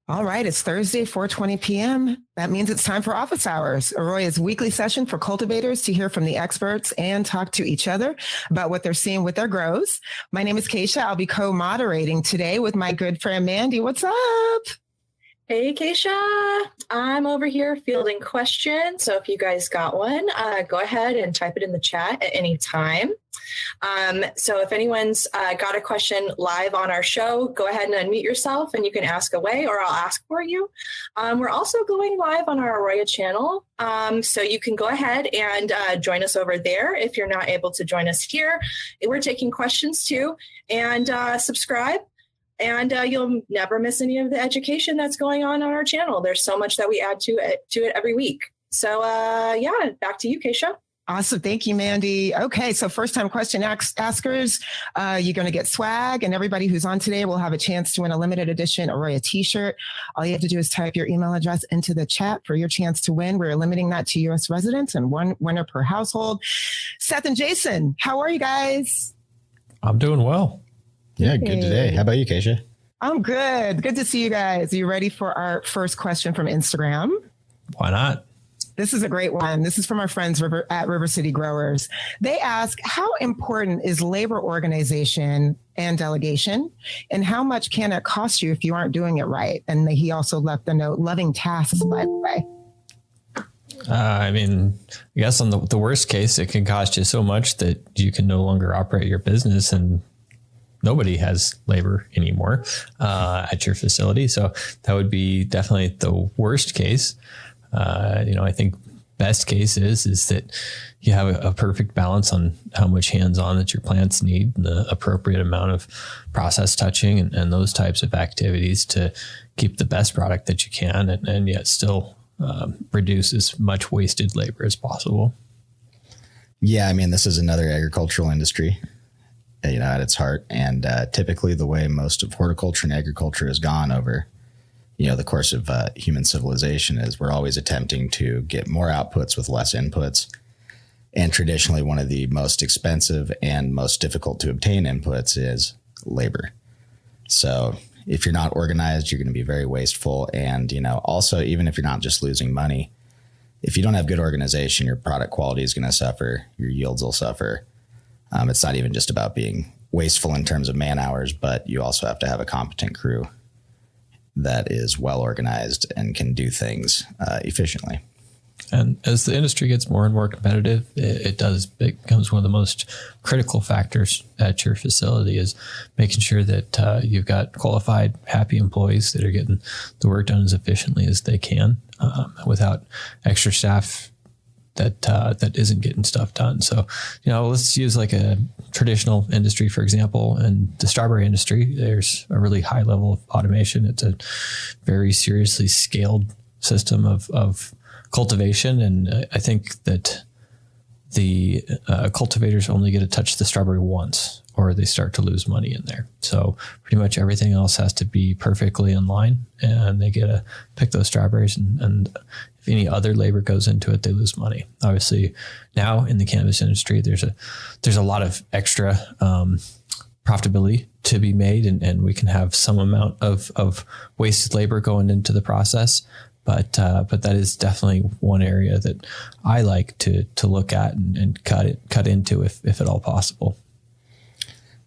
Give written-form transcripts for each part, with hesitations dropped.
All right, it's Thursday, 4:20 p.m. That means it's time for office hours, AROYA's weekly session for cultivators to hear from the experts and talk to each other about what they're seeing with their grows. My name is Keisha. I'll be co-moderating today with my good friend Mandy. What's up? Hey, Keisha. I'm over here fielding questions. So if you guys got one, go ahead and type it in the chat at any time. So if anyone's got a question live on our show, go ahead and unmute yourself and you can ask away or I'll ask for you. We're also going live on our AROYA channel. So you can go ahead and join us over there if you're not able to join us here. We're taking questions too, and subscribe. And you'll never miss any of the education that's going on our channel. There's so much that we add to it every week. So yeah, back to you, Keisha. Awesome. Thank you, Mandy. Okay, so first time question askers, you're going to get swag, and everybody who's on today will have a chance to win a limited edition AROYA t-shirt. All you have to do is type your email address into the chat for your chance to win. We're limiting that to U.S. residents and one winner per household. Seth and Jason, how are you guys? I'm doing well. Yeah, good today. How about you, Keisha? I'm good. Good to see you guys. Are you ready for our first question from Instagram? Why not? This is a great one. This is from our friends at River City Growers. They ask, how important is labor organization and delegation? And how much can it cost you if you aren't doing it right? And he also left a note, loving tasks, by the way. I guess on the worst case, it can cost you so much that you can no longer operate your business and nobody has labor anymore at your facility. So that would be definitely the worst case. I think best case is that you have a perfect balance on how much hands-on that your plants need and the appropriate amount of process touching and those types of activities to keep the best product that you can and yet still reduce as much wasted labor as possible. Yeah, this is another agricultural industry, at its heart. And typically the way most of horticulture and agriculture has gone over, the course of human civilization is we're always attempting to get more outputs with less inputs. And traditionally, one of the most expensive and most difficult to obtain inputs is labor. So if you're not organized, you're going to be very wasteful. And, also, even if you're not just losing money, if you don't have good organization, your product quality is going to suffer, your yields will suffer. It's not even just about being wasteful in terms of man hours, but you also have to have a competent crew that is well organized and can do things efficiently. And as the industry gets more and more competitive, it becomes one of the most critical factors at your facility is making sure that you've got qualified, happy employees that are getting the work done as efficiently as they can without extra staff that isn't getting stuff done. So, let's use like a traditional industry, for example, in the strawberry industry, there's a really high level of automation. It's a very seriously scaled system of cultivation. And I think that the cultivators only get to touch the strawberry once or they start to lose money in there. So pretty much everything else has to be perfectly in line and they get to pick those strawberries and if any other labor goes into it, they lose money. Obviously now in the cannabis industry, there's a lot of extra profitability to be made and we can have some amount of wasted labor going into the process. But that is definitely one area that I like to look at and cut into if at all possible.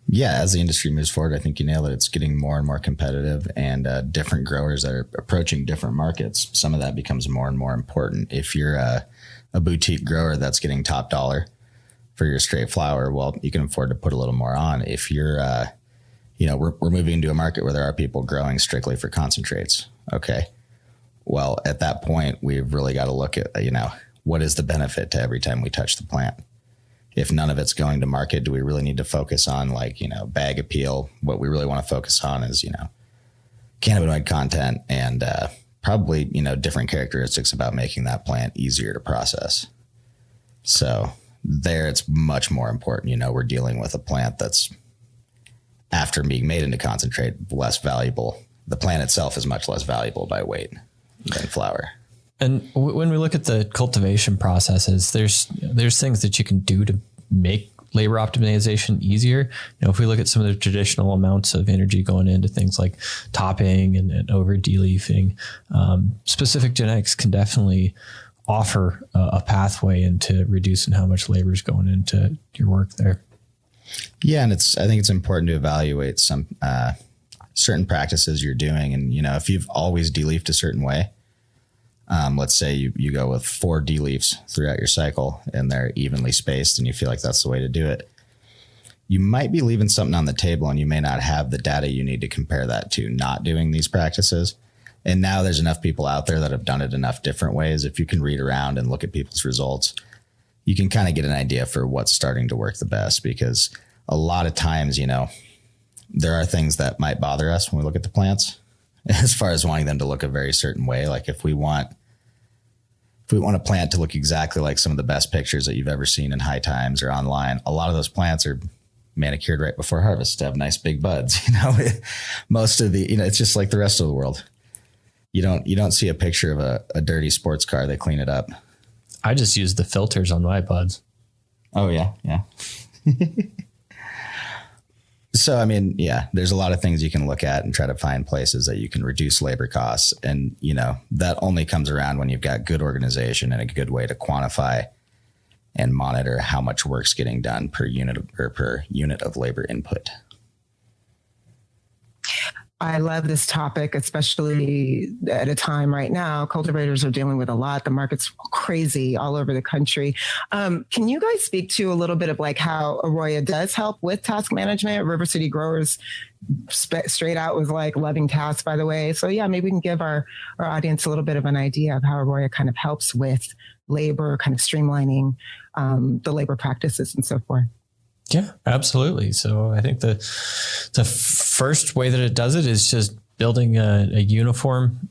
Yeah, as the industry moves forward, I think you nailed it. It's getting more and more competitive and different growers that are approaching different markets. Some of that becomes more and more important. If you're a boutique grower that's getting top dollar for your straight flower, well, you can afford to put a little more on. If you're, we're moving into a market where there are people growing strictly for concentrates. Okay. Well, at that point, we've really got to look at, what is the benefit to every time we touch the plant? If none of it's going to market, do we really need to focus on bag appeal? What we really want to focus on is, cannabinoid content and probably, different characteristics about making that plant easier to process. So there it's much more important. We're dealing with a plant that's after being made into concentrate, less valuable. The plant itself is much less valuable by weight than flower. And when we look at the cultivation processes, there's things that you can do to make labor optimization easier. If we look at some of the traditional amounts of energy going into things like topping and over deleafing, specific genetics can definitely offer a pathway into reducing how much labor is going into your work there. Yeah. And I think it's important to evaluate some certain practices you're doing. And, if you've always deleafed a certain way, let's say you go with 4 deleafs throughout your cycle and they're evenly spaced and you feel like that's the way to do it, you might be leaving something on the table and you may not have the data you need to compare that to not doing these practices. And now there's enough people out there that have done it enough different ways. If you can read around and look at people's results, you can kind of get an idea for what's starting to work the best, because a lot of times, there are things that might bother us when we look at the plants as far as wanting them to look a very certain way. Like if we want a plant to look exactly like some of the best pictures that you've ever seen in High Times or online, a lot of those plants are manicured right before harvest to have nice big buds. Most of the, it's just like the rest of the world. You don't see a picture of a dirty sports car. They clean it up. I just use the filters on my buds. Oh yeah. Yeah. So, there's a lot of things you can look at and try to find places that you can reduce labor costs. And, that only comes around when you've got good organization and a good way to quantify and monitor how much work's getting done per unit of labor input. I love this topic, especially at a time right now. Cultivators are dealing with a lot. The market's crazy all over the country. Can you guys speak to a little bit of like how AROYA does help with task management? River City Growers straight out was like loving tasks, by the way. So yeah, maybe we can give our audience a little bit of an idea of how AROYA kind of helps with labor, kind of streamlining the labor practices and so forth. Yeah, absolutely. So I think the first way that it does it is just building a uniform,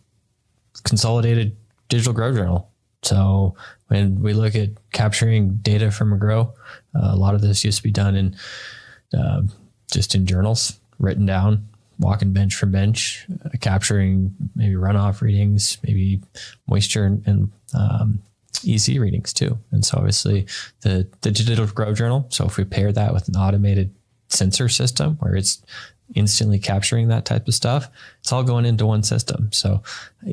consolidated digital grow journal. So when we look at capturing data from a grow, a lot of this used to be done in just in journals, written down, walking bench from bench, capturing maybe runoff readings, maybe moisture and EC readings too. And so obviously the digital grow journal. So if we pair that with an automated sensor system where it's instantly capturing that type of stuff, it's all going into one system. So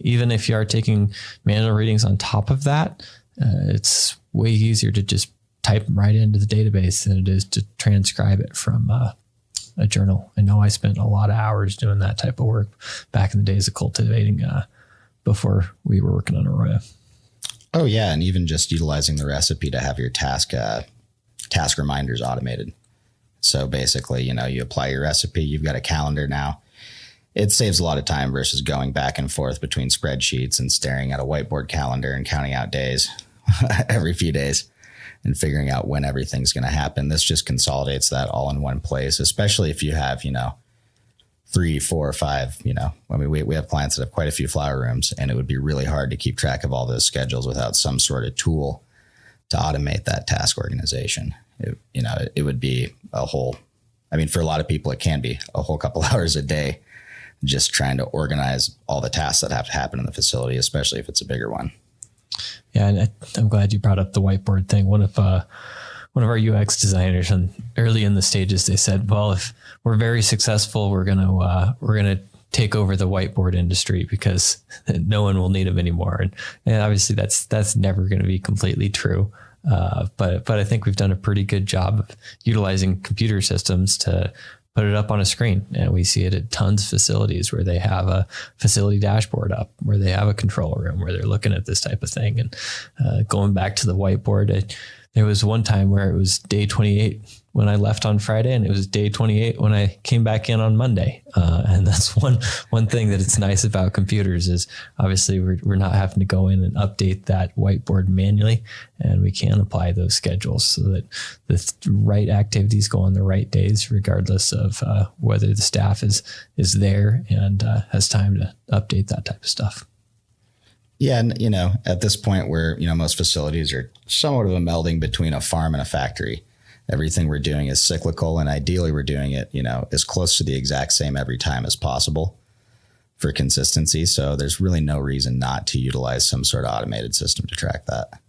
even if you are taking manual readings on top of that, it's way easier to just type them right into the database than it is to transcribe it from a journal. I know I spent a lot of hours doing that type of work back in the days of cultivating before we were working on AROYA. Oh yeah. And even just utilizing the recipe to have your task reminders automated. So basically, you apply your recipe, you've got a calendar now. It saves a lot of time versus going back and forth between spreadsheets and staring at a whiteboard calendar and counting out days every few days and figuring out when everything's going to happen. This just consolidates that all in one place, especially if you have, 3, 4, 5, we have clients that have quite a few flower rooms, and it would be really hard to keep track of all those schedules without some sort of tool to automate that task organization. It would be a whole, for a lot of people, it can be a whole couple hours a day just trying to organize all the tasks that have to happen in the facility, especially if it's a bigger one. Yeah. And I'm glad you brought up the whiteboard thing. One of our UX designers, and early in the stages, they said, well, if we're very successful, we're going to take over the whiteboard industry because no one will need them anymore. And obviously that's never going to be completely true. But I think we've done a pretty good job of utilizing computer systems to put it up on a screen. And we see it at tons of facilities where they have a facility dashboard up, where they have a control room, where they're looking at this type of thing. And going back to the whiteboard, there was one time where it was day 28 when I left on Friday, and it was day 28 when I came back in on Monday. And that's one thing that it's nice about computers is obviously we're not having to go in and update that whiteboard manually, and we can apply those schedules so that the right activities go on the right days, regardless of whether the staff is there and has time to update that type of stuff. Yeah. And, at this point where, most facilities are somewhat of a melding between a farm and a factory, everything we're doing is cyclical, and ideally we're doing it, as close to the exact same every time as possible for consistency. So there's really no reason not to utilize some sort of automated system to track that.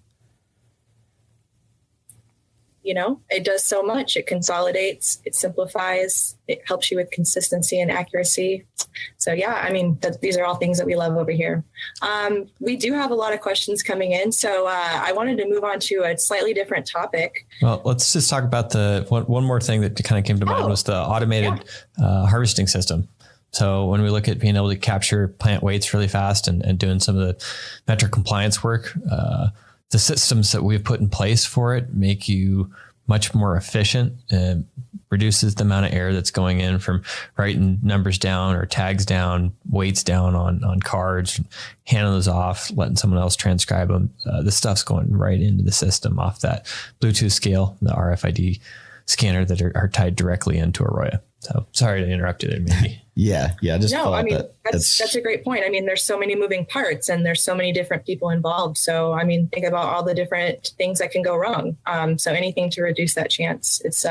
it does so much. It consolidates, it simplifies, it helps you with consistency and accuracy. So yeah, I mean, these are all things that we love over here. We do have a lot of questions coming in. So I wanted to move on to a slightly different topic. Well, let's just talk about the one more thing that kind of came to mind was the automated harvesting system. So when we look at being able to capture plant weights really fast and doing some of the metric compliance work, the systems that we've put in place for it make you much more efficient and reduces the amount of error that's going in from writing numbers down or tags down, weights down on cards, handing those off, letting someone else transcribe them. The stuff's going right into the system off that Bluetooth scale, the RFID scanner that are tied directly into AROYA. So sorry to interrupt you there, Mandy. Yeah. Just no, I mean, that's a great point. I mean, there's so many moving parts and there's so many different people involved. So, I mean, think about all the different things that can go wrong. So anything to reduce that chance, it's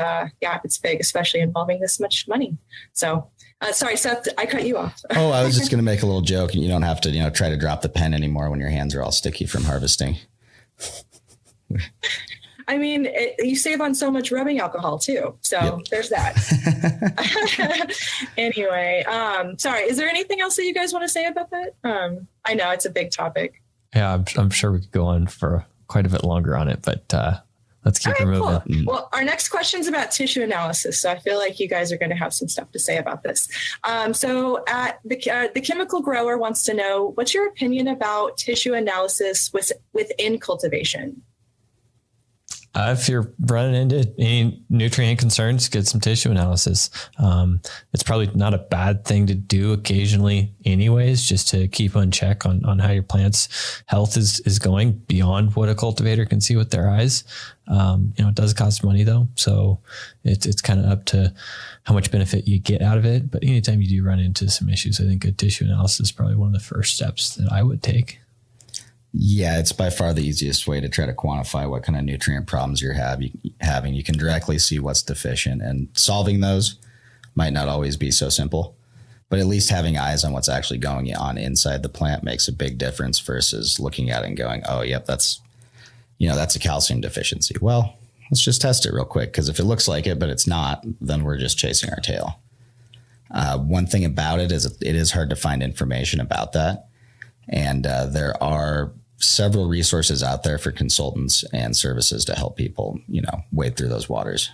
big, especially involving this much money. So, sorry, Seth, I cut you off. Oh, I was just going to make a little joke, and you don't have to, try to drop the pen anymore when your hands are all sticky from harvesting. I mean, you save on so much rubbing alcohol too. So There's that. Anyway, sorry. Is there anything else that you guys want to say about that? I know it's a big topic. Yeah, I'm sure we could go on for quite a bit longer on it, but let's keep it moving. Cool. Well, our next question is about tissue analysis. So I feel like you guys are going to have some stuff to say about this. So at the chemical grower wants to know, what's your opinion about tissue analysis within cultivation? If you're running into any nutrient concerns, get some tissue analysis. It's probably not a bad thing to do occasionally anyways, just to keep on check on how your plant's health is going beyond what a cultivator can see with their eyes. It does cost money though. So it's kind of up to how much benefit you get out of it. But anytime you do run into some issues, I think good tissue analysis is probably one of the first steps that I would take. Yeah, it's by far the easiest way to try to quantify what kind of nutrient problems you're having. You can directly see what's deficient, and solving those might not always be so simple, but at least having eyes on what's actually going on inside the plant makes a big difference versus looking at it and going, oh, yep, that's a calcium deficiency. Well, let's just test it real quick, because if it looks like it, but it's not, then we're just chasing our tail. One thing about it is it is hard to find information about that. And there are several resources out there for consultants and services to help people, wade through those waters.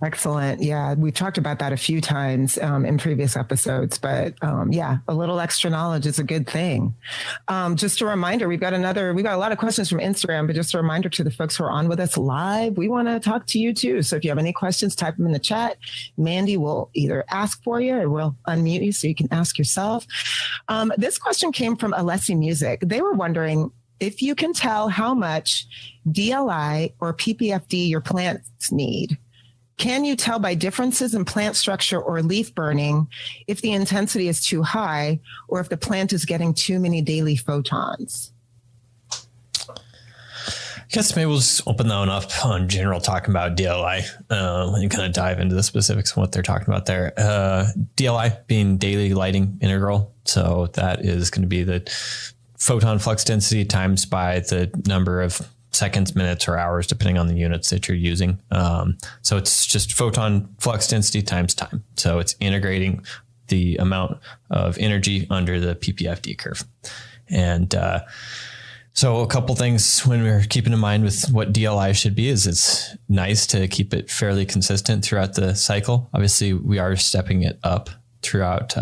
Excellent. Yeah, we've talked about that a few times in previous episodes, but a little extra knowledge is a good thing. Just a reminder, we got a lot of questions from Instagram, but just a reminder to the folks who are on with us live, we want to talk to you too. So if you have any questions, type them in the chat. Mandy will either ask for you or we'll unmute you so you can ask yourself. This question came from Alessi Music. They were wondering if you can tell how much DLI or PPFD your plants need. Can you tell by differences in plant structure or leaf burning if the intensity is too high or if the plant is getting too many daily photons? I guess maybe we'll just open that one up on general talking about DLI and kind of dive into the specifics of what they're talking about there. DLI being daily lighting integral. So that is going to be the photon flux density times by the number of seconds, minutes, or hours, depending on the units that you're using. So it's just photon flux density times time. So it's integrating the amount of energy under the PPFD curve. And so a couple things when we're keeping in mind with what DLI should be is it's nice to keep it fairly consistent throughout the cycle. Obviously, we are stepping it up throughout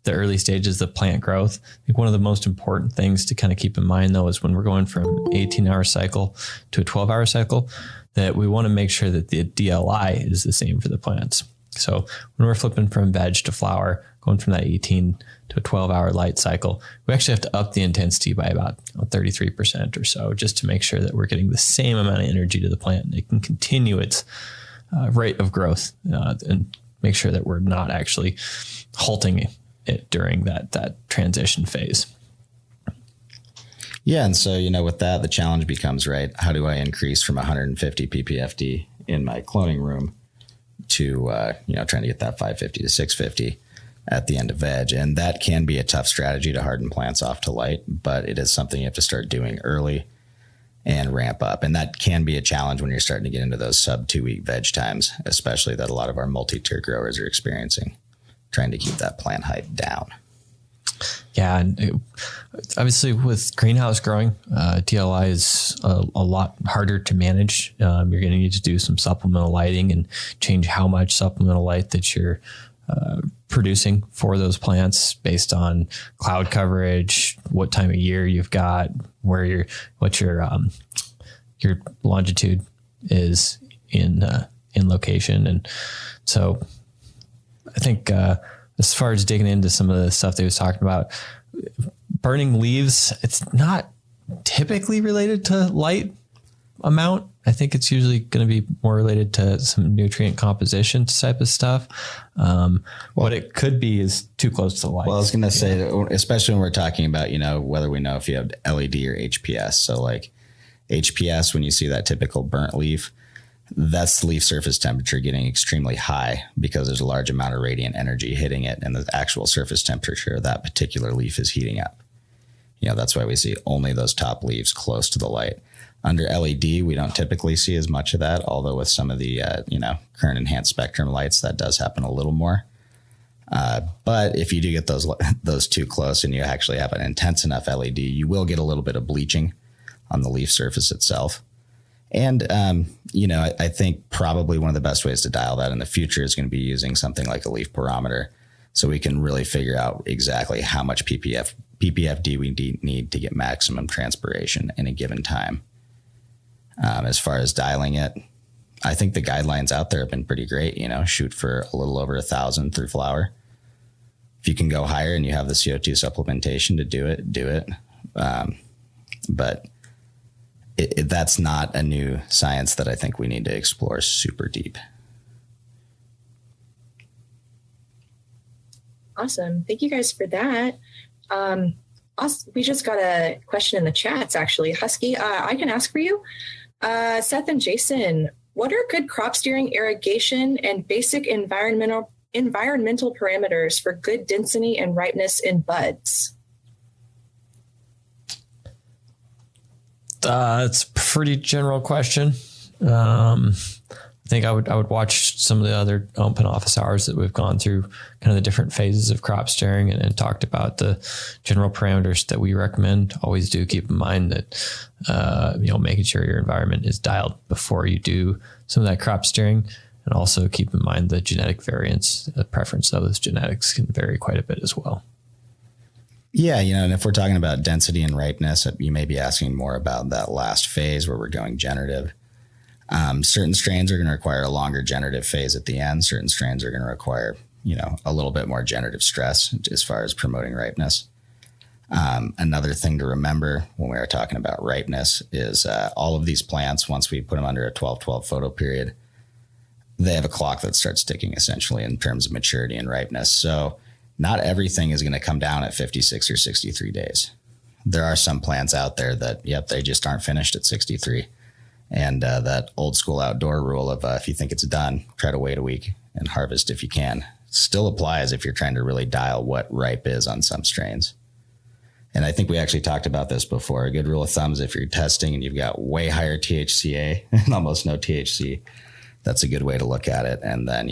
the early stages of plant growth. I think one of the most important things to kind of keep in mind though is when we're going from 18-hour cycle to a 12-hour cycle, that we want to make sure that the DLI is the same for the plants. So when we're flipping from veg to flower, going from that 18 to a 12-hour light cycle, we actually have to up the intensity by about 33% or so, just to make sure that we're getting the same amount of energy to the plant and it can continue its rate of growth and make sure that we're not actually halting it during that transition phase. Yeah. And so, with that, the challenge becomes, right, how do I increase from 150 ppfd in my cloning room to, trying to get that 550 to 650 at the end of veg. And that can be a tough strategy to harden plants off to light, but it is something you have to start doing early. and ramp up. And that can be a challenge when you're starting to get into those sub 2 week veg times, especially that a lot of our multi-tier growers are experiencing, trying to keep that plant height down. Yeah, and obviously with greenhouse growing, DLI is a lot harder to manage. You're going to need to do some supplemental lighting and change how much supplemental light that you're producing for those plants based on cloud coverage, what time of year you've got, what your longitude is in location, and so I think. As far as digging into some of the stuff they was talking about, burning leaves, it's not typically related to light amount. I think it's usually going to be more related to some nutrient composition type of stuff. What it could be is too close to the light. Well, I was going to say, especially when we're talking about, whether we know if you have LED or HPS. So like HPS, when you see that typical burnt leaf, that's the leaf surface temperature getting extremely high because there's a large amount of radiant energy hitting it, and the actual surface temperature of that particular leaf is heating up. That's why we see only those top leaves close to the light. Under LED, we don't typically see as much of that, although with some of the, current enhanced spectrum lights, that does happen a little more. But if you do get those too close and you actually have an intense enough LED, you will get a little bit of bleaching on the leaf surface itself. And, I think probably one of the best ways to dial that in the future is going to be using something like a leaf barometer, so we can really figure out exactly how much PPFD we need to get maximum transpiration in a given time. As far as dialing it, I think the guidelines out there have been pretty great. Shoot for a little over 1,000 through flower. If you can go higher and you have the CO2 supplementation to do it. But that's not a new science that I think we need to explore super deep. Awesome. Thank you guys for that. We just got a question in the chats, actually. Husky, I can ask for you. Seth and Jason, what are good crop steering, irrigation, and basic environmental parameters for good density and ripeness in buds? It's a pretty general question. I think I would watch some of the other open office hours that we've gone through, kind of the different phases of crop steering, and talked about the general parameters that we recommend. Always do keep in mind that, making sure your environment is dialed before you do some of that crop steering, and also keep in mind the genetic variance. The preference of those genetics can vary quite a bit as well. Yeah, and if we're talking about density and ripeness, you may be asking more about that last phase where we're going generative. Certain strains are going to require a longer generative phase at the end. Certain strains are going to require, a little bit more generative stress as far as promoting ripeness. Another thing to remember when we are talking about ripeness is all of these plants, once we put them under a 12-12 photo period, they have a clock that starts ticking essentially in terms of maturity and ripeness. So not everything is going to come down at 56 or 63 days. There are some plants out there that, they just aren't finished at 63. And that old school outdoor rule of if you think it's done, try to wait a week and harvest if you can, still applies if you're trying to really dial what ripe is on some strains. And I think we actually talked about this before. A good rule of thumb is if you're testing and you've got way higher THCA and almost no THC, that's a good way to look at it. And then,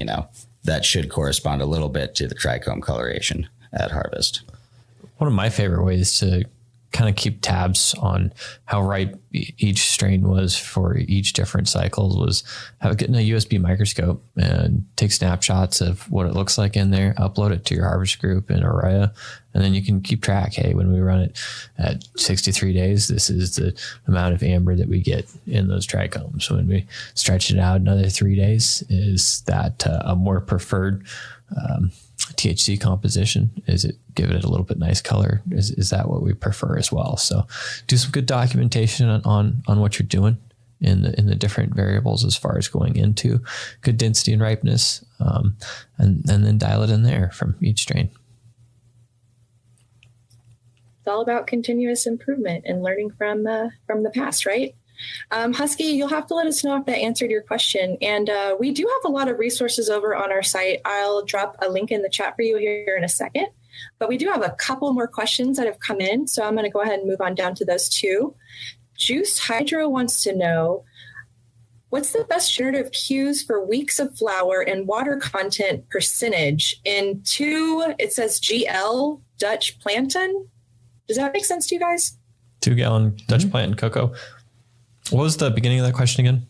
that should correspond a little bit to the trichome coloration at harvest. One of my favorite ways to kind of keep tabs on how ripe each strain was for each different cycles was getting a USB microscope and take snapshots of what it looks like in there, upload it to your harvest group in AROYA, and then you can keep track. Hey, when we run it at 63 days, this is the amount of amber that we get in those trichomes. When we stretch it out another 3 days, is that a more preferred THC composition? Is it giving it a little bit nice color? Is that what we prefer as well? So do some good documentation on what you're doing in the different variables as far as going into good density and ripeness, and then dial it in there from each strain. It's all about continuous improvement and learning from the past, right? Husky, you'll have to let us know if that answered your question. And we do have a lot of resources over on our site. I'll drop a link in the chat for you here in a second. But we do have a couple more questions that have come in. So I'm going to go ahead and move on down to those two. Juice Hydro wants to know, what's the best generative cues for weeks of flower and water content percentage in it says GL Dutch plantain? Does that make sense to you guys? 2 gallon Dutch plantain cocoa. What was the beginning of that question again?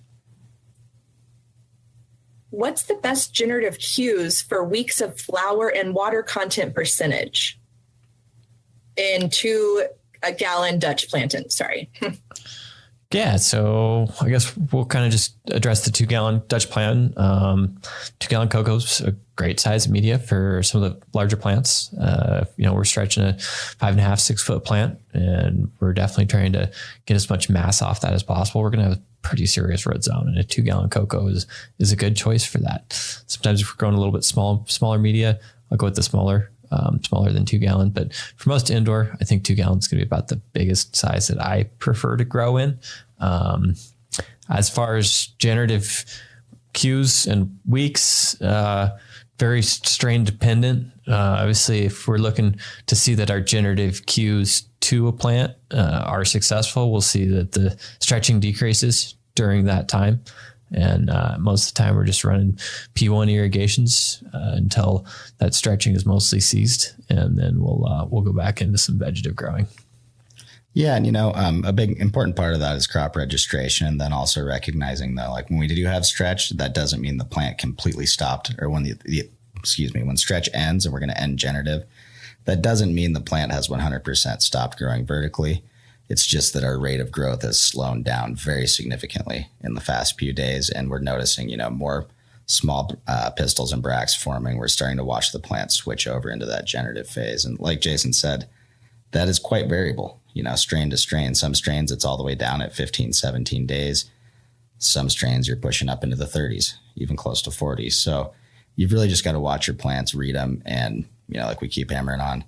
What's the best generative cues for weeks of flower and water content percentage in 2 gallon Dutch plantain? Sorry. Yeah, so I guess we'll kind of just address the 2 gallon Dutch plantain. 2 gallon cocoa's a great size media for some of the larger plants. We're stretching a 5.5, 6 foot plant, and we're definitely trying to get as much mass off that as possible. We're going to have a pretty serious root zone, and a 2 gallon cocoa is a good choice for that. Sometimes if we're growing a little bit smaller media, I'll go with the smaller than 2 gallon. But for most indoor, I think 2 gallons is going to be about the biggest size that I prefer to grow in. As far as generative cues and weeks, very strain dependent. Obviously, if we're looking to see that our generative cues to a plant are successful, we'll see that the stretching decreases during that time. And most of the time we're just running P1 irrigations until that stretching is mostly ceased. And then we'll go back into some vegetative growing. Yeah. And, a big important part of that is crop registration. And then also recognizing though, like when we do have stretch, that doesn't mean the plant completely stopped, or when when stretch ends and we're going to end generative, that doesn't mean the plant has 100% stopped growing vertically. It's just that our rate of growth has slowed down very significantly in the past few days. And we're noticing, more small pistils and bracts forming. We're starting to watch the plant switch over into that generative phase. And like Jason said, that is quite variable, strain to strain. Some strains, it's all the way down at 15, 17 days. Some strains you're pushing up into the 30s, even close to 40. So you've really just got to watch your plants, read them. And, like we keep hammering on,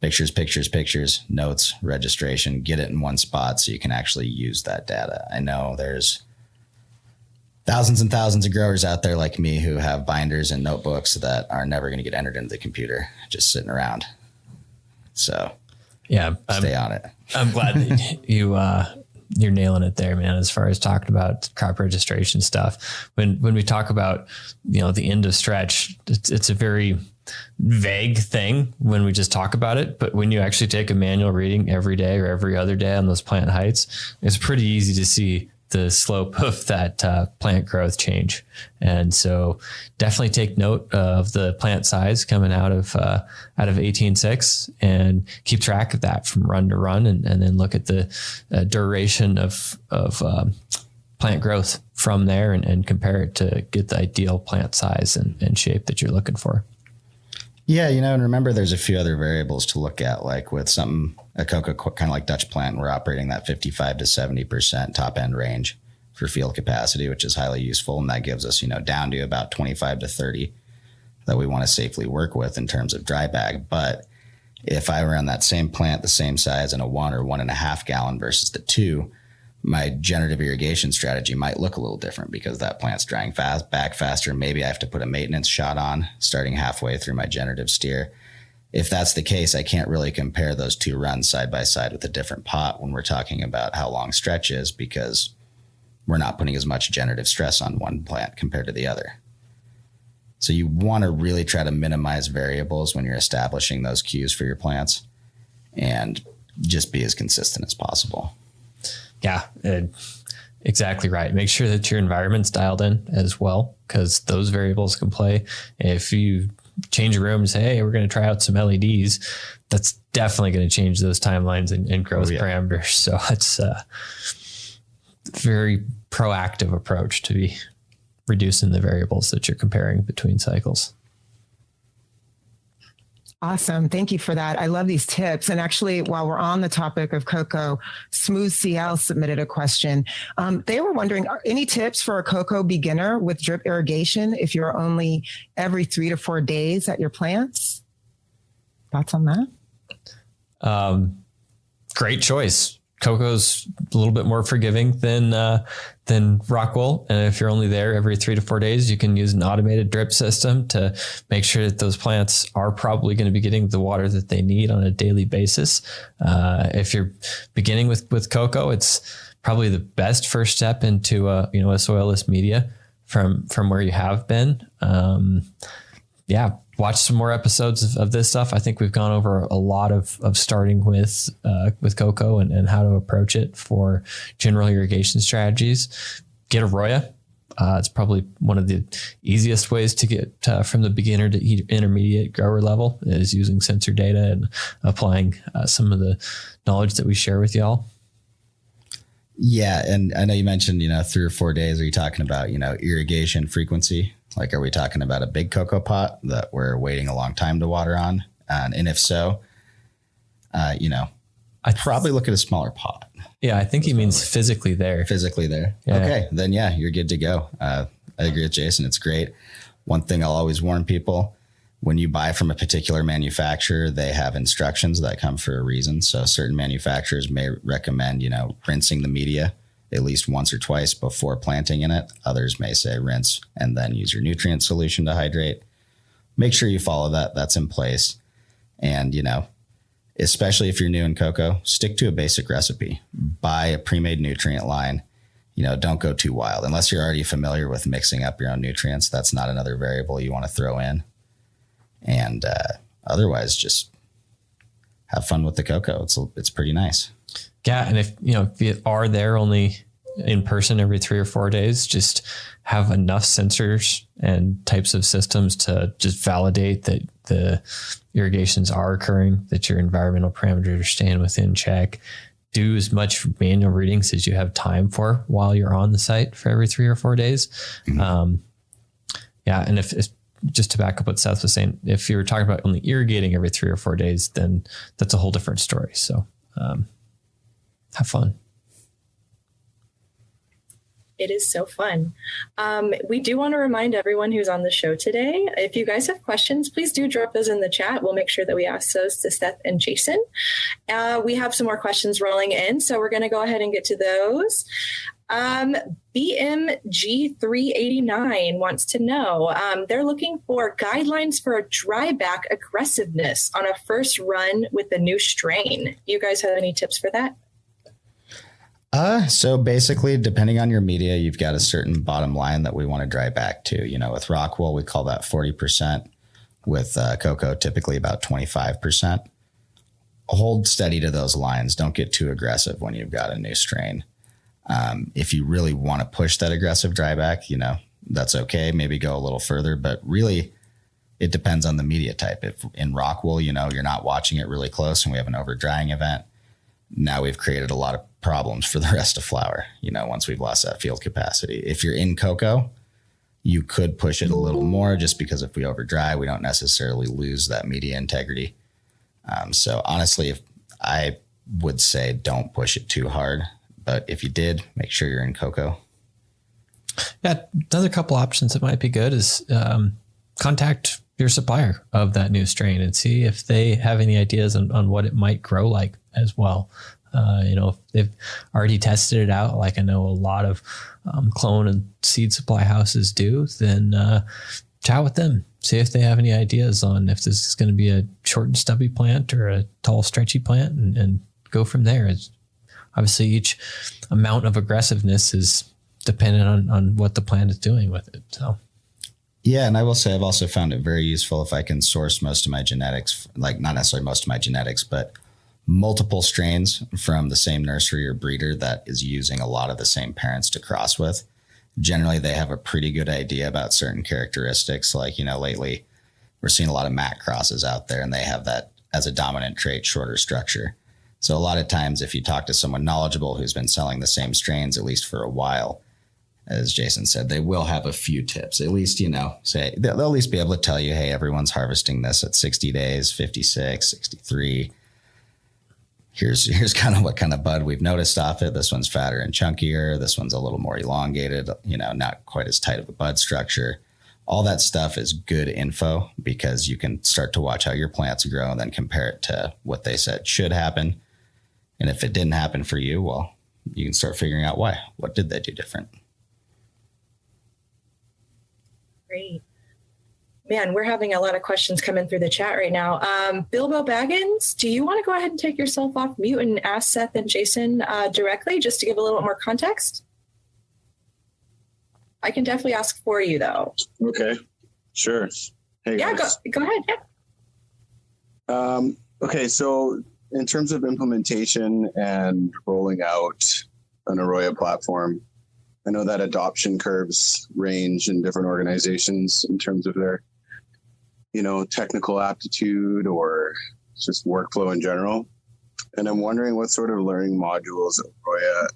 pictures, notes, registration, get it in one spot so you can actually use that data. I know there's thousands and thousands of growers out there like me who have binders and notebooks that are never going to get entered into the computer, just sitting around. So yeah, stay on it. I'm glad that you're nailing it there, man. As far as talking about crop registration stuff, when we talk about, the end of stretch, it's a very vague thing when we just talk about it. But when you actually take a manual reading every day or every other day on those plant heights, it's pretty easy to see the slope of that plant growth change. And so definitely take note of the plant size coming out of 18.6 and keep track of that from run to run, and then look at the duration of plant growth from there and compare it to get the ideal plant size and shape that you're looking for. Yeah, and remember there's a few other variables to look at, like with a cocoa kind of like Dutch plant, we're operating that 55 to 70% top end range for field capacity, which is highly useful. And that gives us, down to about 25 to 30 that we want to safely work with in terms of dry bag. But if I run that same plant, the same size in a 1 or 1.5 gallon versus the 2, my generative irrigation strategy might look a little different because that plant's drying back faster. Maybe I have to put a maintenance shot on starting halfway through my generative steer. If that's the case, I can't really compare those 2 runs side by side with a different pot when we're talking about how long stretch is, because we're not putting as much generative stress on one plant compared to the other. So you want to really try to minimize variables when you're establishing those cues for your plants and just be as consistent as possible. Yeah, exactly right. Make sure that your environment's dialed in as well, because those variables can play. If you change a room and say, hey, we're going to try out some LEDs, that's definitely going to change those timelines and growth parameters. So it's a very proactive approach to be reducing the variables that you're comparing between cycles. Awesome. Thank you for that. I love these tips. And actually, while we're on the topic of cocoa, Smooth CL submitted a question. They were wondering, any tips for a cocoa beginner with drip irrigation if you're only every 3 to 4 days at your plants? Thoughts on that? Great choice. cocoa's a little bit more forgiving than rock wool. And if you're only there every 3 to 4 days, you can use an automated drip system to make sure that those plants are probably going to be getting the water that they need on a daily basis. If you're beginning with cocoa, it's probably the best first step into a soilless media from where you have been. Watch some more episodes of this stuff. I think we've gone over a lot of starting with cocoa and how to approach it for general irrigation strategies. Get AROYA. It's probably one of the easiest ways to get from the beginner to intermediate grower level is using sensor data and applying some of the knowledge that we share with y'all. Yeah. And I know you mentioned, 3 or 4 days. Are you talking about, irrigation frequency? Like, are we talking about a big cocoa pot that we're waiting a long time to water on? And if so, I'd probably look at a smaller pot. Yeah, I think he means physically there. Physically there. Yeah. Okay, then you're good to go. I agree with Jason. It's great. One thing I'll always warn people, when you buy from a particular manufacturer, they have instructions that come for a reason. So certain manufacturers may recommend, rinsing the media at least once or twice before planting in it. Others may say rinse and then use your nutrient solution to hydrate. Make sure you follow that. That's in place. And, especially if you're new in cocoa, stick to a basic recipe. Buy a pre-made nutrient line. Don't go too wild. Unless you're already familiar with mixing up your own nutrients, that's not another variable you want to throw in. And otherwise, just have fun with the cocoa. It's pretty nice. Yeah. And if you are there only in person every 3 or 4 days, just have enough sensors and types of systems to just validate that the irrigations are occurring, that your environmental parameters are staying within check. Do as much manual readings as you have time for while you're on the site for every 3 or 4 days. Mm-hmm. And if just to back up what Seth was saying, if you're talking about only irrigating every 3 or 4 days, then that's a whole different story. So, have fun. It is so fun. We do want to remind everyone who's on the show today, if you guys have questions, please do drop those in the chat. We'll make sure that we ask those to Seth and Jason. We have some more questions rolling in, so we're going to go ahead and get to those. BMG389 wants to know, they're looking for guidelines for dryback aggressiveness on a first run with the new strain. You guys have any tips for that? So basically, depending on your media, you've got a certain bottom line that we want to dry back to. With rock wool, we call that 40%. With cocoa, typically about 25%. Hold steady to those lines. Don't get too aggressive when you've got a new strain. If you really want to push that aggressive dryback, that's okay. Maybe go a little further, but really it depends on the media type. If in rock wool, you're not watching it really close and we have an over drying event, now we've created a lot of problems for the rest of flower, once we've lost that field capacity. If you're in cocoa, you could push it a little more just because if we over dry, we don't necessarily lose that media integrity. So honestly, I would say don't push it too hard. But if you did, make sure you're in cocoa. Yeah, another couple options that might be good is contact your supplier of that new strain and see if they have any ideas on what it might grow like as well. If they've already tested it out, like I know a lot of clone and seed supply houses do, then chat with them. See if they have any ideas on if this is going to be a short and stubby plant or a tall, stretchy plant and go from there. It's obviously each amount of aggressiveness is dependent on what the plant is doing with it. So. Yeah. And I will say I've also found it very useful if I can source most of my genetics, like not necessarily most of my genetics, but multiple strains from the same nursery or breeder that is using a lot of the same parents to cross with. Generally, they have a pretty good idea about certain characteristics. Like, lately we're seeing a lot of mat crosses out there and they have that as a dominant trait, shorter structure. So a lot of times if you talk to someone knowledgeable who's been selling the same strains, at least for a while, as Jason said, they will have a few tips, at least, say they'll at least be able to tell you, hey, everyone's harvesting this at 60 days, 56, 63. Here's kind of what kind of bud we've noticed off it. This one's fatter and chunkier. This one's a little more elongated, not quite as tight of a bud structure. All that stuff is good info because you can start to watch how your plants grow and then compare it to what they said should happen. And if it didn't happen for you, well, you can start figuring out why. What did they do different? Great. Man, we're having a lot of questions coming through the chat right now. Bilbo Baggins, do you want to go ahead and take yourself off mute and ask Seth and Jason directly, just to give a little bit more context? I can definitely ask for you, though. Okay, sure. Hey, yeah, go ahead. Yeah. Okay, so in terms of implementation and rolling out an AROYA platform, I know that adoption curves range in different organizations in terms of their, technical aptitude or just workflow in general. And I'm wondering what sort of learning modules AROYA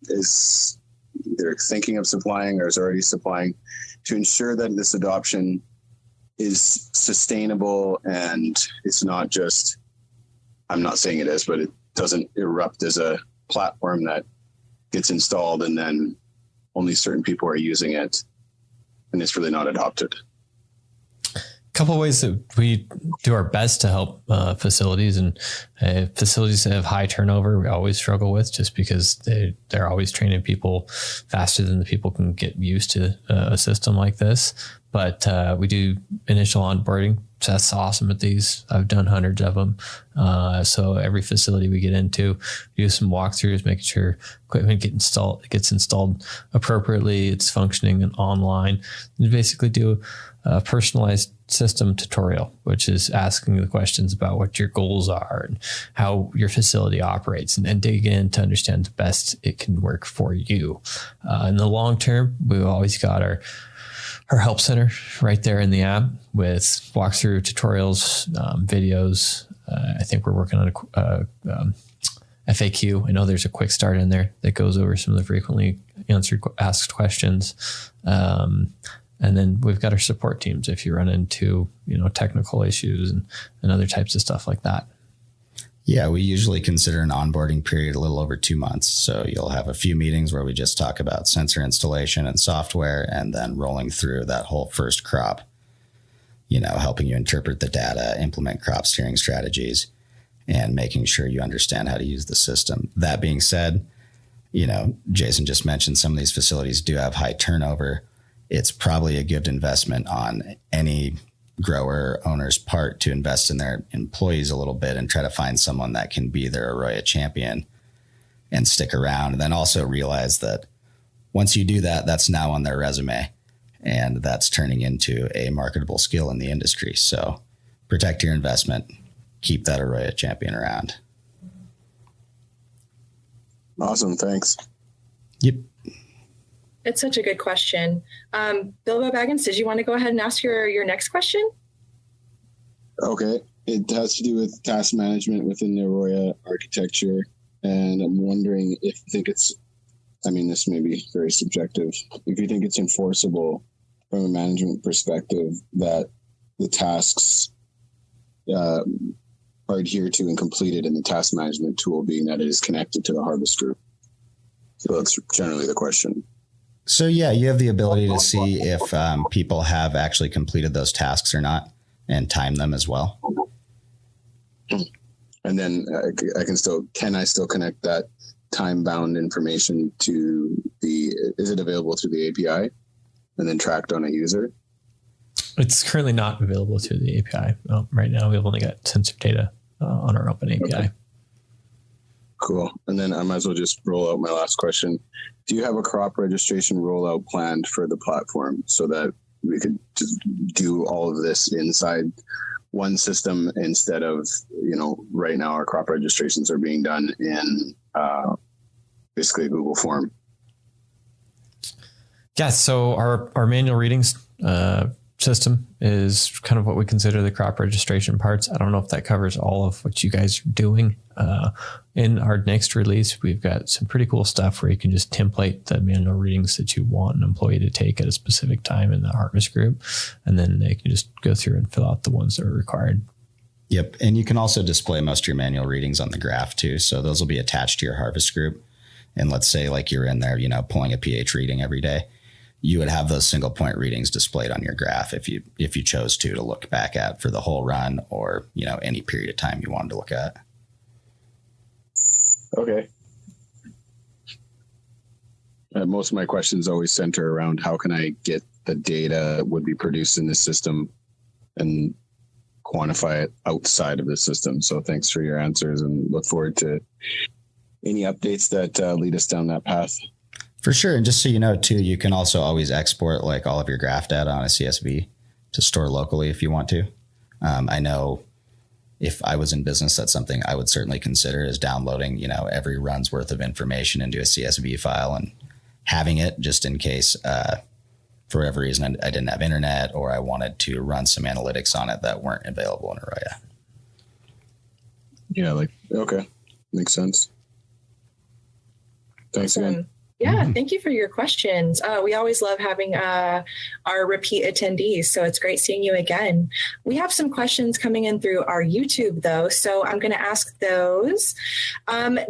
is either thinking of supplying or is already supplying to ensure that this adoption is sustainable and it's not just, I'm not saying it is, but it doesn't erupt as a platform that gets installed and then only certain people are using it and it's really not adopted. Couple of ways that we do our best to help facilities, and facilities that have high turnover, we always struggle with, just because they're always training people faster than the people can get used to a system like this. But we do initial onboarding. Seth's awesome at these. I've done hundreds of them. So every facility we get into, we do some walkthroughs, making sure equipment gets installed appropriately, it's functioning and online. And basically do a personalized system tutorial, which is asking the questions about what your goals are and how your facility operates, and dig in to understand the best it can work for you. In the long term, we've always got our help center right there in the app with walkthrough tutorials, videos. I think we're working on a FAQ. I know there's a quick start in there that goes over some of the frequently asked questions. And then we've got our support teams if you run into, technical issues and other types of stuff like that. Yeah, we usually consider an onboarding period a little over 2 months. So you'll have a few meetings where we just talk about sensor installation and software, and then rolling through that whole first crop, helping you interpret the data, implement crop steering strategies, and making sure you understand how to use the system. That being said, Jason just mentioned some of these facilities do have high turnover. It's probably a good investment on any grower owner's part to invest in their employees a little bit and try to find someone that can be their AROYA champion and stick around. And then also realize that once you do that, that's now on their resume and that's turning into a marketable skill in the industry. So protect your investment, keep that AROYA champion around. Awesome. Thanks. Yep. It's such a good question. Bilbo Baggins, did you want to go ahead and ask your next question? Okay. It has to do with task management within the AROYA architecture. And I'm wondering if you think this may be very subjective, if you think it's enforceable from a management perspective that the tasks are adhered to and completed in the task management tool, being that it is connected to the harvest group. So that's generally the question. So yeah, you have the ability to see if people have actually completed those tasks or not, and time them as well. And then can I still connect that time-bound information to is it available through the API and then tracked on a user? It's currently not available through the API. Right now, we've only got sensor data on our open API. Okay. Cool. And then I might as well just roll out my last question. Do you have a crop registration rollout planned for the platform so that we could just do all of this inside one system instead of, right now our crop registrations are being done in basically a Google form? Yeah. So our manual readings system is kind of what we consider the crop registration parts. I don't know if that covers all of what you guys are doing. In our next release, we've got some pretty cool stuff where you can just template the manual readings that you want an employee to take at a specific time in the harvest group. And then they can just go through and fill out the ones that are required. Yep. And you can also display most of your manual readings on the graph too. So those will be attached to your harvest group. And let's say like you're in there, pulling a pH reading every day. You would have those single point readings displayed on your graph if you chose to look back at for the whole run or, any period of time you wanted to look at. Okay. Most of my questions always center around how can I get the data that would be produced in this system and quantify it outside of the system. So thanks for your answers and look forward to any updates that lead us down that path. For sure. And just so you know, too, you can also always export like all of your graph data on a CSV to store locally if you want to. I know if I was in business, that's something I would certainly consider is downloading, every run's worth of information into a CSV file and having it just in case, for whatever reason, I didn't have internet or I wanted to run some analytics on it that weren't available in AROYA. Yeah, okay. Makes sense. Thanks again. Yeah, thank you for your questions. We always love having our repeat attendees, so it's great seeing you again. We have some questions coming in through our YouTube, though, so I'm going to ask those.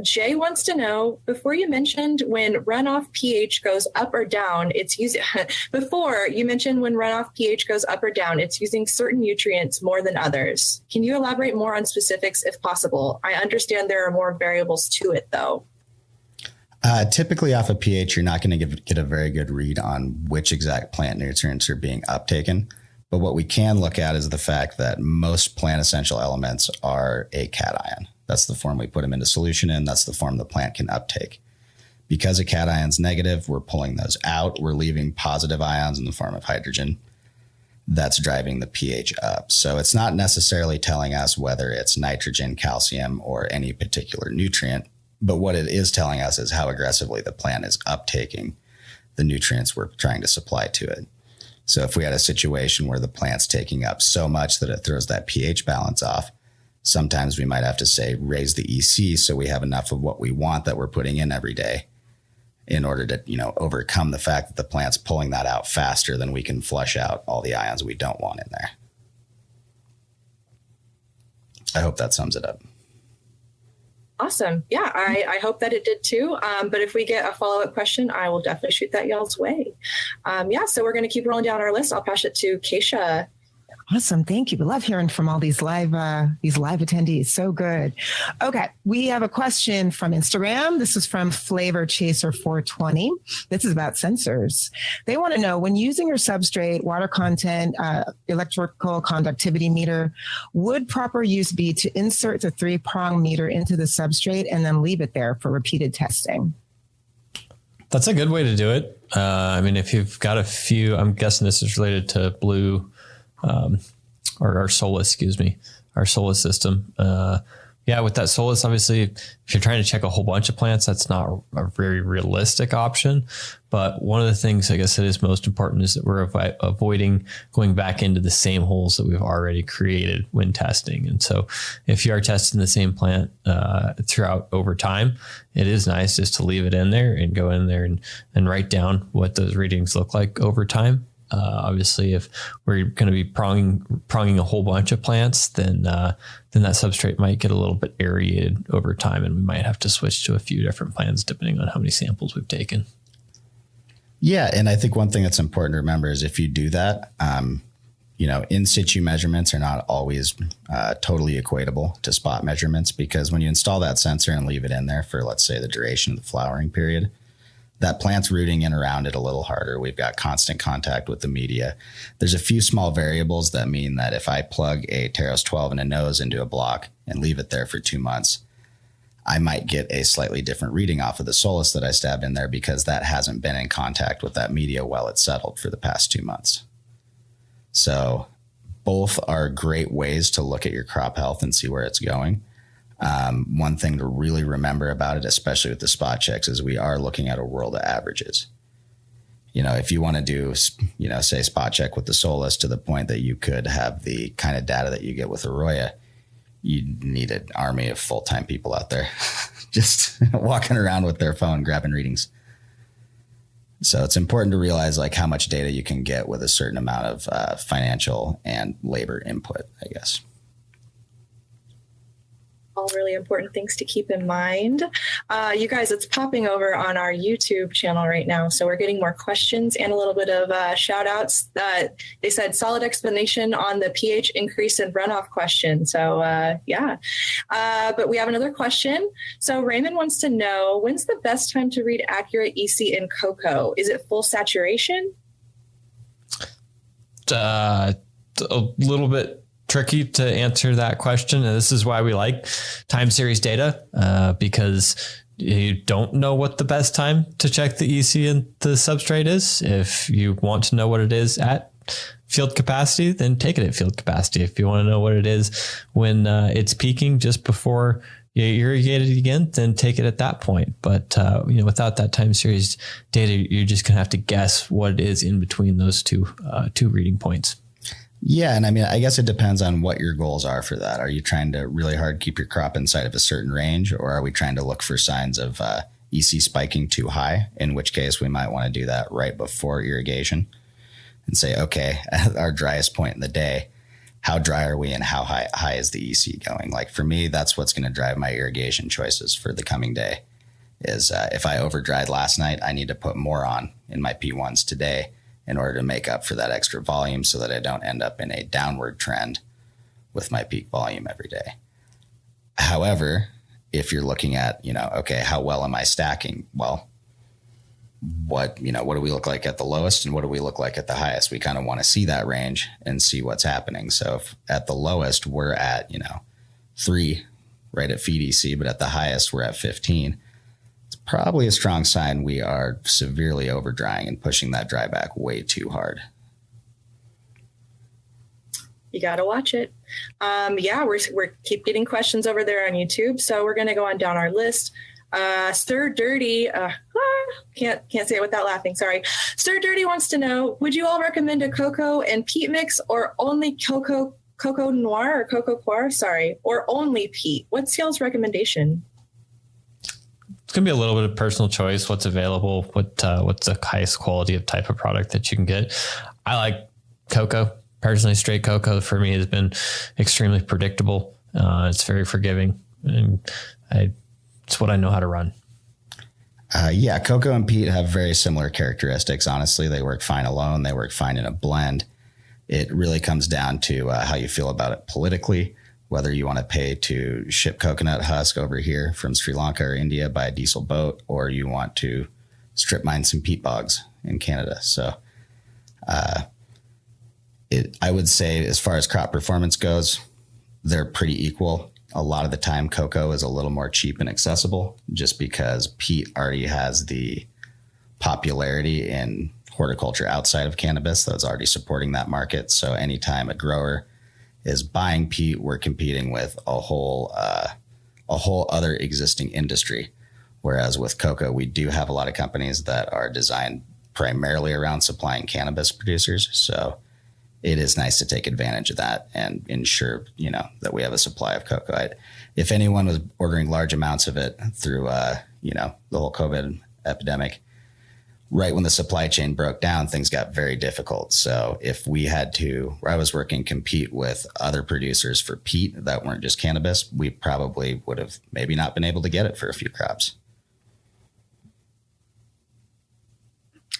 Jay wants to know, before you mentioned when runoff pH goes up or down, it's using before you mentioned when runoff pH goes up or down, it's using certain nutrients more than others. Can you elaborate more on specifics if possible? I understand there are more variables to it, though. Typically off of pH, you're not going to get a very good read on which exact plant nutrients are being uptaken. But what we can look at is the fact that most plant essential elements are a cation. That's the form we put them into solution in. That's the form the plant can uptake. Because a cation's negative, we're pulling those out. We're leaving positive ions in the form of hydrogen. That's driving the pH up. So it's not necessarily telling us whether it's nitrogen, calcium, or any particular nutrient. But what it is telling us is how aggressively the plant is uptaking the nutrients we're trying to supply to it. So if we had a situation where the plant's taking up so much that it throws that pH balance off, sometimes we might have to say raise the EC so we have enough of what we want that we're putting in every day in order to, overcome the fact that the plant's pulling that out faster than we can flush out all the ions we don't want in there. I hope that sums it up. Awesome. Yeah, I hope that it did too. But if we get a follow-up question, I will definitely shoot that y'all's way. So we're going to keep rolling down our list. I'll pass it to Keisha. Awesome. Thank you. We love hearing from all these live attendees. So good. Okay. We have a question from Instagram. This is from Flavor Chaser 420. This is about sensors. They want to know, when using your substrate, water content, electrical conductivity meter, would proper use be to insert the 3-prong meter into the substrate and then leave it there for repeated testing? That's a good way to do it. If you've got a few, I'm guessing this is related to blue, or our Solus, our Solus system. With that Solus, obviously, if you're trying to check a whole bunch of plants, that's not a very realistic option. But one of the things I guess that is most important is that we're avoiding going back into the same holes that we've already created when testing. And so if you are testing the same plant throughout over time, it is nice just to leave it in there and go in there and write down what those readings look like over time. Obviously, if we're going to be pronging a whole bunch of plants, then that substrate might get a little bit aerated over time, and we might have to switch to a few different plants depending on how many samples we've taken. Yeah, and I think one thing that's important to remember is if you do that, in situ measurements are not always totally equatable to spot measurements, because when you install that sensor and leave it in there for, let's say, the duration of the flowering period, that plant's rooting in around it a little harder. We've got constant contact with the media. There's a few small variables that mean that if I plug a Teros 12 and a nose into a block and leave it there for 2 months, I might get a slightly different reading off of the Solus that I stabbed in there because that hasn't been in contact with that media while it's settled for the past 2 months. So both are great ways to look at your crop health and see where it's going. One thing to really remember about it, especially with the spot checks, is we are looking at a world of averages. If you want to do, say spot check with the Solus to the point that you could have the kind of data that you get with AROYA, you need an army of full-time people out there just walking around with their phone, grabbing readings. So it's important to realize how much data you can get with a certain amount of financial and labor input, I guess. all really important things to keep in mind. You guys, it's popping over on our YouTube channel right now. So we're getting more questions and a little bit of shout outs. They said solid explanation on the pH increase and runoff question. So but we have another question. So Raymond wants to know, when's the best time to read accurate EC in cocoa? Is it full saturation? A little bit tricky to answer that question. And this is why we like time series data, because you don't know what the best time to check the EC in the substrate is. If you want to know what it is at field capacity, then take it at field capacity. If you want to know what it is when it's peaking just before you irrigate it again, then take it at that point. But without that time series data, you're just gonna have to guess what it is in between those two reading points. Yeah. And I mean, I guess it depends on what your goals are for that. Are you trying to really hard keep your crop inside of a certain range, or are we trying to look for signs of EC spiking too high? In which case we might want to do that right before irrigation and say, okay, at our driest point in the day, how dry are we and how high is the EC going? Like for me, that's what's going to drive my irrigation choices for the coming day is if I over dried last night, I need to put more on in my P1s today in order to make up for that extra volume so that I don't end up in a downward trend with my peak volume every day. However, if you're looking at, okay, how well am I stacking? Well, what do we look like at the lowest and what do we look like at the highest? We kind of want to see that range and see what's happening. So if at the lowest we're at, 3 right at feed EC, but at the highest we're at 15, it's probably a strong sign we are severely over drying and pushing that dry back way too hard. You got to watch it. We're keep getting questions over there on YouTube. So we're going to go on down our list. Stir Dirty, can't say it without laughing. Sorry. Stir Dirty wants to know, would you all recommend a cocoa and peat mix or only cocoa noir or cocoa coir? Sorry, or only peat? What's y'all's recommendation? It's going to be a little bit of personal choice. What's available, what's the highest quality of type of product that you can get. I like cocoa. Personally, straight cocoa for me has been extremely predictable. It's very forgiving, and it's what I know how to run. Cocoa and peat have very similar characteristics. Honestly, they work fine alone. They work fine in a blend. It really comes down to how you feel about it politically, whether you want to pay to ship coconut husk over here from Sri Lanka or India by a diesel boat, or you want to strip mine some peat bogs in Canada. So I would say as far as crop performance goes, they're pretty equal. A lot of the time, cocoa is a little more cheap and accessible just because peat already has the popularity in horticulture outside of cannabis that's already supporting that market. So anytime a grower is buying peat, we're competing with a whole other existing industry. Whereas with cocoa, we do have a lot of companies that are designed primarily around supplying cannabis producers. So it is nice to take advantage of that and ensure, that we have a supply of cocoa. If anyone was ordering large amounts of it through, the whole COVID epidemic, right when the supply chain broke down, things got very difficult. So if we had to, where I was working, compete with other producers for peat that weren't just cannabis, we probably would have maybe not been able to get it for a few crops.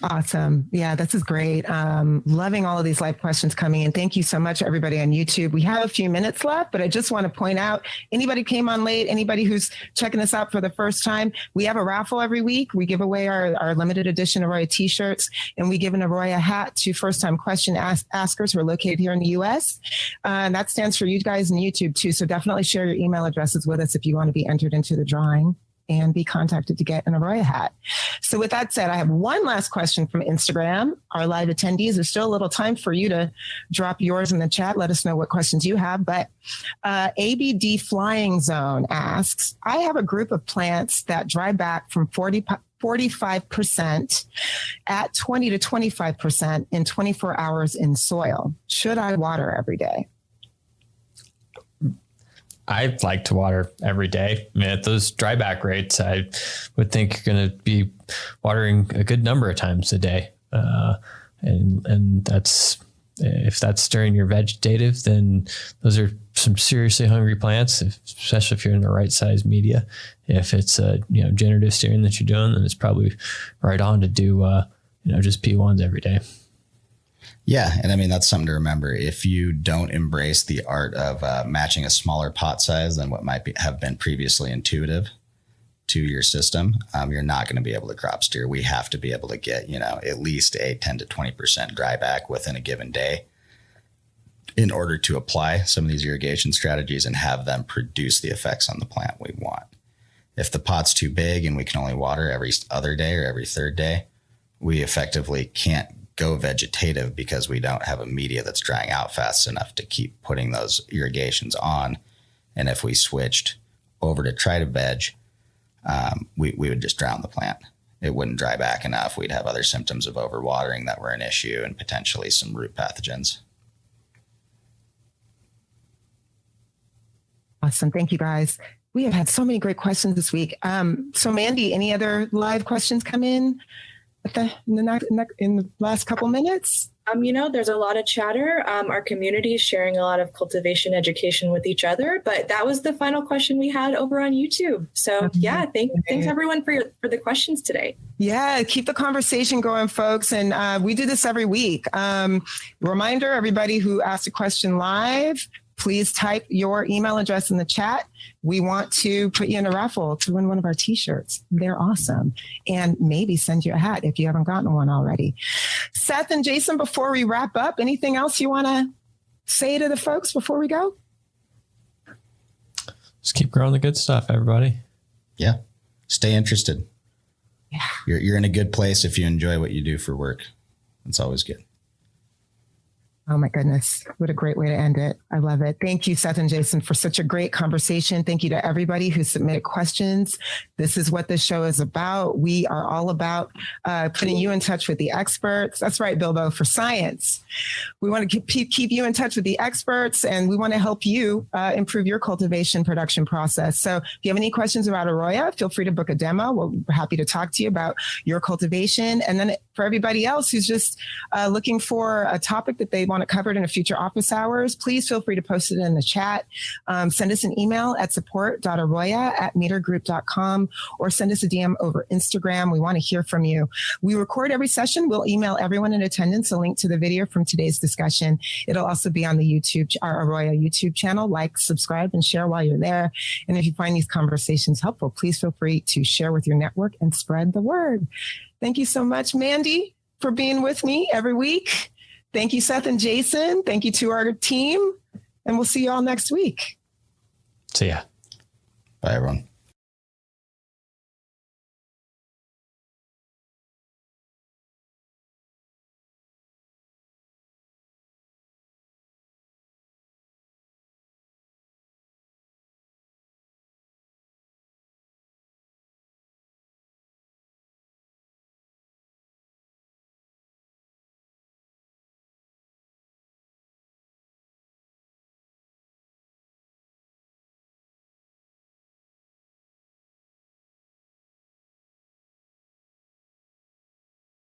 Awesome. Yeah, this is great. Loving all of these live questions coming in. Thank you so much, everybody on YouTube. We have a few minutes left, but I just want to point out, anybody came on late, anybody who's checking this out for the first time, we have a raffle every week. We give away our limited edition AROYA t-shirts, and we give an AROYA hat to first-time question askers who are located here in the U.S. And that stands for you guys in YouTube too. So definitely share your email addresses with us if you want to be entered into the drawing and be contacted to get an AROYA hat. So with that said, I have one last question from Instagram. Our live attendees, there's still a little time for you to drop yours in the chat. Let us know what questions you have. But ABD Flying Zone asks, I have a group of plants that dry back from 45% at 20 to 25% in 24 hours in soil. Should I water every day? I like to water every day. I mean, at those dryback rates, I would think you're going to be watering a good number of times a day. And that's If that's during your vegetative, then those are some seriously hungry plants, especially if you're in the right size media. If it's generative steering that you're doing, then it's probably right on to do just P1s every day. Yeah. And I mean, that's something to remember. If you don't embrace the art of matching a smaller pot size than what might have been previously intuitive to your system, you're not going to be able to crop steer. We have to be able to get, at least a 10 to 20% dry back within a given day in order to apply some of these irrigation strategies and have them produce the effects on the plant we want. If the pot's too big and we can only water every other day or every third day, we effectively can't go vegetative because we don't have a media that's drying out fast enough to keep putting those irrigations on. And if we switched over to try to veg, we would just drown the plant. It wouldn't dry back enough. We'd have other symptoms of overwatering that were an issue and potentially some root pathogens. Awesome. Thank you, guys. We have had so many great questions this week. So Mandy, any other live questions come in in the last couple minutes? There's a lot of chatter. Our community is sharing a lot of cultivation education with each other, but that was the final question we had over on YouTube. So thanks everyone for the questions today. Yeah, keep the conversation going, folks. And we do this every week. Reminder, everybody who asked a question live, please type your email address in the chat. We want to put you in a raffle to win one of our t-shirts. They're awesome. And maybe send you a hat if you haven't gotten one already. Seth and Jason, before we wrap up, anything else you want to say to the folks before we go? Just keep growing the good stuff, everybody. Yeah. Stay interested. Yeah. You're in a good place if you enjoy what you do for work. It's always good. Oh my goodness. What a great way to end it. I love it. Thank you, Seth and Jason, for such a great conversation. Thank you to everybody who submitted questions. This is what this show is about. We are all about putting you in touch with the experts. That's right, Bilbo, for science. We want to keep you in touch with the experts, and we want to help you improve your cultivation production process. So if you have any questions about AROYA, feel free to book a demo. We're happy to talk to you about your cultivation. And then for everybody else who's just looking for a topic that they want it covered in a future office hours, please feel free to post it in the chat. Send us an email at support.aroya@metergroup.com or send us a DM over Instagram. We want to hear from you. We record every session. We'll email everyone in attendance a link to the video from today's discussion. It'll also be on the our AROYA YouTube channel. Like, subscribe, and share while you're there. And if you find these conversations helpful, please feel free to share with your network and spread the word. Thank you so much, Mandy, for being with me every week. Thank you, Seth and Jason. Thank you to our team. And we'll see you all next week. See ya. Bye, everyone.